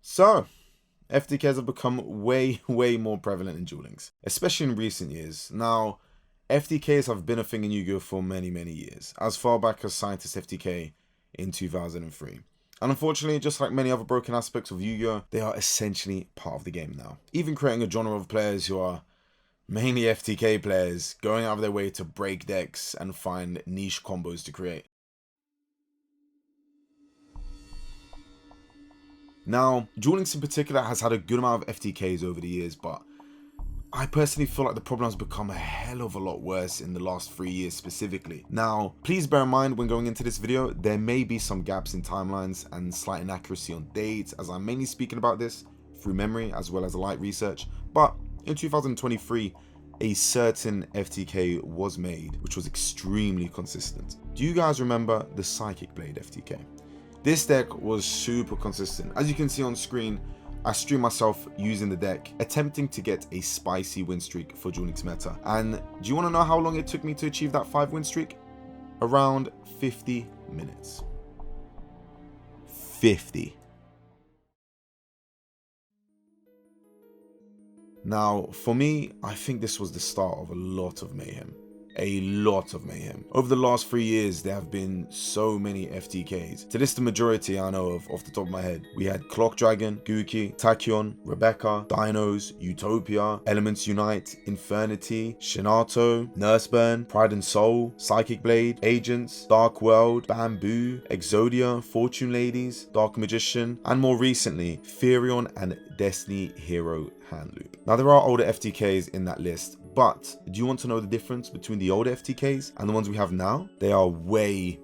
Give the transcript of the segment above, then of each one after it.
So, FTKs have become way more prevalent in Duel Links, especially in recent years. Now, FTKs have been a thing in Yu-Gi-Oh for many years, as far back as Scientist FTK in 2003. And unfortunately, just like many other broken aspects of Yu-Gi-Oh, they are essentially part of the game now. Even creating a genre of players who are mainly FTK players, going out of their way to break decks and find niche combos to create. Now, Duel Links in particular has had a good amount of FTKs over the years, but I personally feel like the problem has become a hell of a lot worse in the last 3 years specifically. Now, please bear in mind when going into this video, there may be some gaps in timelines and slight inaccuracy on dates, as I'm mainly speaking about this through memory as well as light research, but in 2023, a certain FTK was made, which was extremely consistent. Do you guys remember the Psychic Blade FTK? This deck was super consistent. As you can see on screen, I streamed myself using the deck, attempting to get a spicy win streak for Duel Links meta. And do you want to know how long it took me to achieve that 5 win streak? Around 50 minutes. 50. Now, for me, I think this was the start of a lot of mayhem. A lot of mayhem. Over the last 3 years, there have been so many FTKs. To list the majority I know of off the top of my head, we had Clock Dragon, Guki, Tachyon, Rebecca, Dinos, Utopia, Elements Unite, Infernity, Shinato, Nurseburn, Pride and Soul, Psychic Blade, Agents, Dark World, Bamboo, Exodia, Fortune Ladies, Dark Magician, and more recently, Furion and Destiny Hero Handloop. Now, there are older FTKs in that list, but do you want to know the difference between the older FTKs and the ones we have now? They are way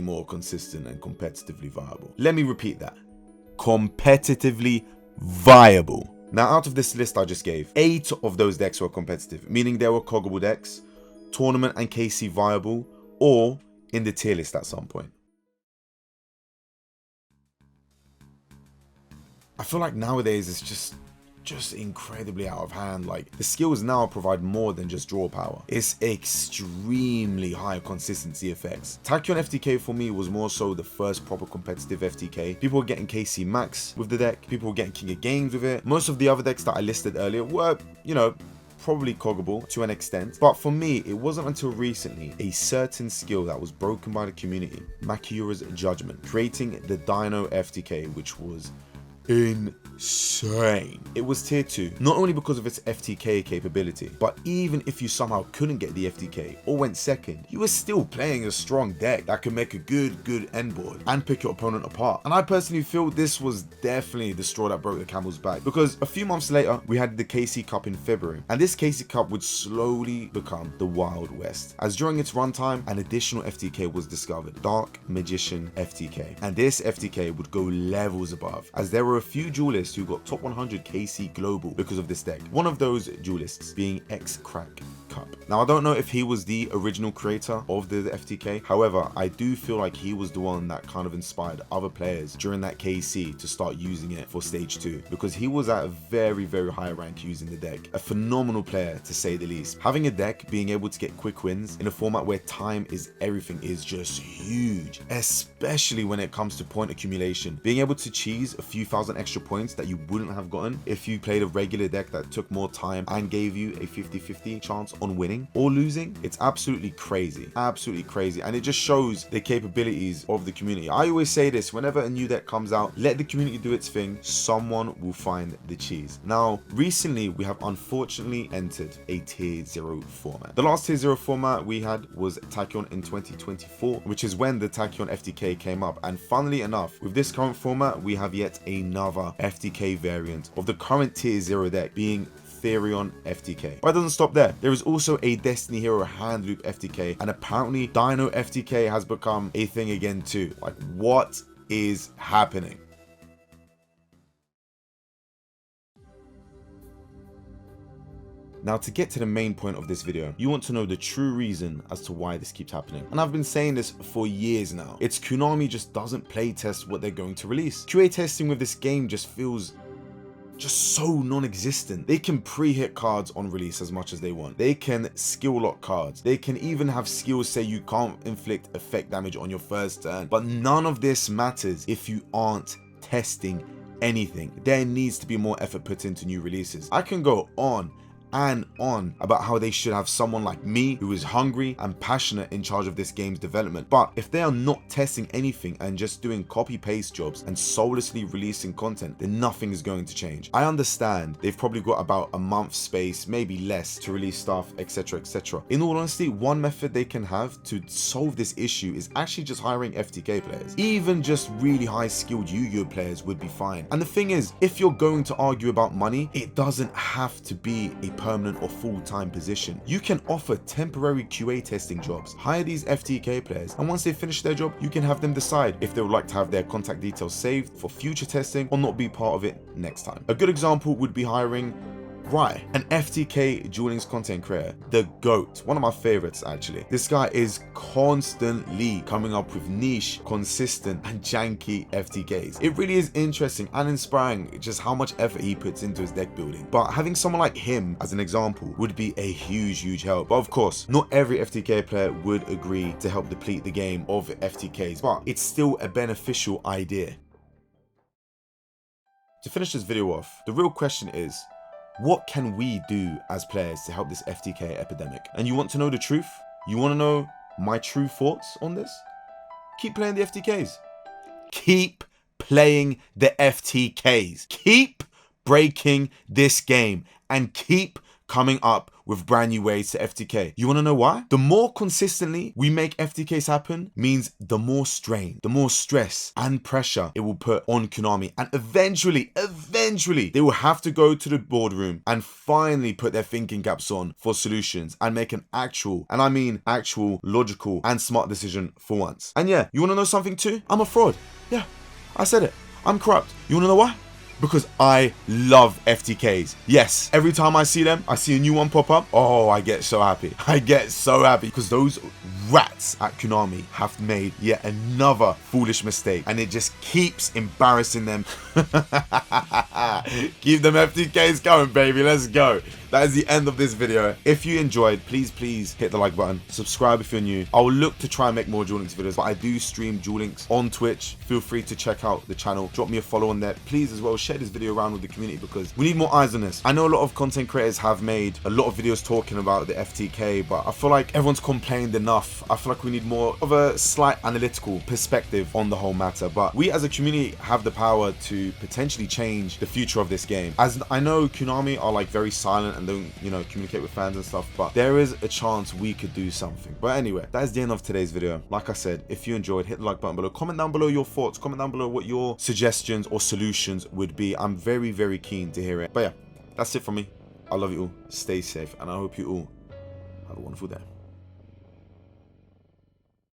more consistent and competitively viable. Let me repeat that. Competitively viable. Now, out of this list I just gave, 8 of those decks were competitive, meaning they were coggable decks, tournament and KC viable, or in the tier list at some point. I feel like nowadays it's just incredibly out of hand. Like, the skills now provide more than just draw power. It's extremely high consistency effects. Tachyon FTK for me was more so the first proper competitive FTK. People were getting KC Max with the deck. People were getting King of Games with it. Most of the other decks that I listed earlier were, you know, probably coggable to an extent, but for me it wasn't until recently a certain skill that was broken by the community, Makiura's Judgment, creating the Dino FTK, which was insane. It was tier 2, not only because of its FTK capability, but even if you somehow couldn't get the FTK or went second, you were still playing a strong deck that could make a good end board and pick your opponent apart. And I personally feel this was definitely the straw that broke the camel's back, because a few months later we had the KC Cup in February, and this KC Cup would slowly become the Wild West, as during its runtime an additional FTK was discovered, Dark Magician FTK, and this FTK would go levels above, as there were a few duelists who got top 100 KC global because of this deck. One of those duelists being X-Crack Cup. Now, I don't know if he was the original creator of the FTK. However, I do feel like he was the one that kind of inspired other players during that KC to start using it for stage 2, because he was at a very high rank using the deck. A phenomenal player, to say the least. Having a deck being able to get quick wins in a format where time is everything is just huge, especially when it comes to point accumulation. Being able to cheese a few thousand extra points that you wouldn't have gotten if you played a regular deck that took more time and gave you a 50-50 chance on winning or losing, it's absolutely crazy, and it just shows the capabilities of the community. I always say this whenever a new deck comes out: let the community do its thing, someone will find the cheese. Now, recently we have unfortunately entered a tier 0 format. The last tier 0 format we had was Tachyon in 2024, which is when the Tachyon FTK came up, and funnily enough, with this current format we have yet another FTK variant of the current tier 0 deck, being Furion FTK. But it doesn't stop there. There is also a Destiny Hero Handloop FTK, and apparently Dino FTK has become a thing again too. Like, what is happening? Now, to get to the main point of this video, you want to know the true reason as to why this keeps happening. And I've been saying this for years now. It's Konami just doesn't play test what they're going to release. QA testing with this game just feels just so non-existent. They can pre-hit cards on release as much as they want. They can skill lock cards. They can even have skills say you can't inflict effect damage on your first turn. But none of this matters if you aren't testing anything. There needs to be more effort put into new releases. I can go on and on about how they should have someone like me who is hungry and passionate in charge of this game's development, but if they are not testing anything and just doing copy-paste jobs and soullessly releasing content, then nothing is going to change. I understand they've probably got about a month's space, maybe less, to release stuff, etc, etc. In all honesty, one method they can have to solve this issue is actually just hiring FTK players. Even just really high skilled Yugioh players would be fine. And the thing is, if you're going to argue about money, it doesn't have to be a permanent or full-time position. You can offer temporary QA testing jobs. Hire these FTK players, and once they finish their job, you can have them decide if they would like to have their contact details saved for future testing or not be part of it next time. A good example would be hiring Rye, an FTK Duel Links content creator, the GOAT, one of my favorites actually. This guy is constantly coming up with niche, consistent and janky FTKs. It really is interesting and inspiring just how much effort he puts into his deck building. But having someone like him as an example would be a huge help. But of course, not every FTK player would agree to help deplete the game of FTKs, but it's still a beneficial idea. To finish this video off, the real question is, what can we do as players to help this FTK epidemic? And you want to know the truth? You want to know my true thoughts on this? Keep playing the FTKs. Keep playing the FTKs. Keep breaking this game and keep coming up with brand new ways to FTK. You want to know why? The more consistently we make FTKs happen means the more strain, the more stress and pressure it will put on Konami. And eventually, they will have to go to the boardroom and finally put their thinking caps on for solutions and make an actual, and I mean actual, logical and smart decision for once. And yeah, you want to know something too? I'm a fraud. Yeah, I said it. I'm corrupt. You want to know why? Because I love FTKs. Yes, every time I see them, I see a new one pop up. Oh, I get so happy. I get so happy because those rats at Konami have made yet another foolish mistake and it just keeps embarrassing them. Keep them FTKs going, baby. Let's go. That is the end of this video. If you enjoyed, please hit the like button. Subscribe if you're new. I will look to try and make more Duel Links videos, but I do stream Duel Links on Twitch. Feel free to check out the channel. Drop me a follow on there. Please as well, share this video around with the community because we need more eyes on this. I know a lot of content creators have made a lot of videos talking about the FTK, but I feel like everyone's complained enough. I feel like we need more of a slight analytical perspective on the whole matter. But we as a community have the power to potentially change the future of this game. As I know Konami are like very silent and don't, you know, communicate with fans and stuff, but there is a chance we could do something. But anyway, that is the end of today's video. Like I said, if you enjoyed, hit the like button below. Comment down below your thoughts. Comment down below what your suggestions or solutions would be. I'm very keen to hear it. But yeah, that's it from me. I love you all. Stay safe, and I hope you all have a wonderful day.